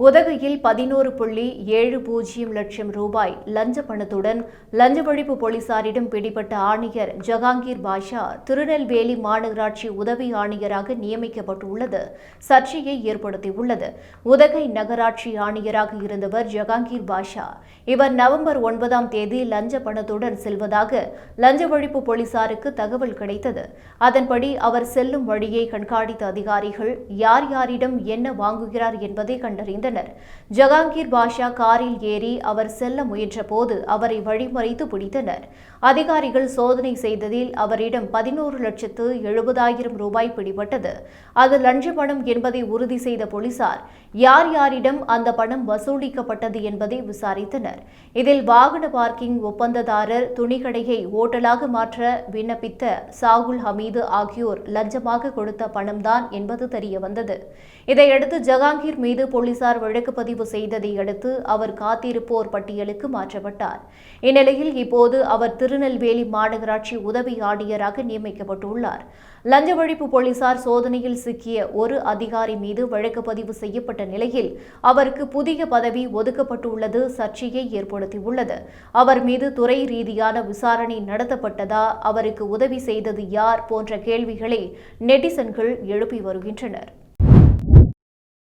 உதகையில் 11.70 லட்சம் ரூபாய் லஞ்ச பணத்துடன் லஞ்ச ஒழிப்பு போலீசாரிடம் பிடிபட்ட ஆணையர் ஜஹாங்கீர் பாஷா திருநெல்வேலி மாநகராட்சி உதவி ஆணையராக நியமிக்கப்பட்டுள்ளது சர்ச்சையை ஏற்படுத்தியுள்ளது. உதகை நகராட்சி ஆணையராக இருந்தவர் ஜஹாங்கீர் பாஷா. இவர் நவம்பர் 9ஆம் தேதி லஞ்ச பணத்துடன் செல்வதாக லஞ்ச ஒழிப்பு போலீசாருக்கு தகவல் கிடைத்தது. அதன்படி அவர் செல்லும் வழியை கண்காணித்த அதிகாரிகள் யார் யாரிடம் என்ன வாங்குகிறார் என்பதை கண்டறிந்தனர். ஜஹாங்கீர் பாஷா காரில் ஏறி அவர் செல்ல முயன்ற போது அவரை வழிமறித்து பிடித்தனர். அதிகாரிகள் சோதனை செய்ததில் அவரிடம் 11,70,000 ரூபாய் பிடிபட்டது. அது லஞ்ச பணம் என்பதை உறுதி செய்த போலீசார் யார் யாரிடம் அந்த பணம் வசூலிக்கப்பட்டது என்பதை விசாரித்தனர். இதில் வாகன பார்க்கிங் ஒப்பந்ததாரர், துணிக்கடையை ஓட்டலாக மாற்ற விண்ணப்பித்த சாகுல் ஹமீது ஆகியோர் லஞ்சமாக கொடுத்த பணம்தான் என்பது தெரியவந்தது. இதையடுத்து ஜஹாங்கீர் மீது போலீசார் வழக்கு பதிவு செய்ததை அடுத்து அவர் காத்திருப்போர் பட்டியலுக்கு மாற்றப்பட்டார். இந்நிலையில் இப்போது அவர் திருநெல்வேலி மாநகராட்சி உதவி ஆணையராக நியமிக்கப்பட்டுள்ளார். லஞ்ச ஒழிப்பு போலீசார் சோதனையில் சிக்கிய ஒரு அதிகாரி மீது வழக்கு பதிவு செய்யப்பட்ட நிலையில் அவருக்கு புதிய பதவி ஒதுக்கப்பட்டுள்ளது சர்ச்சையை ஏற்படுத்தியுள்ளது. அவர் மீது துறை ரீதியான விசாரணை நடத்தப்பட்டதா, அவருக்கு உதவி செய்தது யார் போன்ற கேள்விகளை நெட்டிசன்கள் எழுப்பி வருகின்றனர்.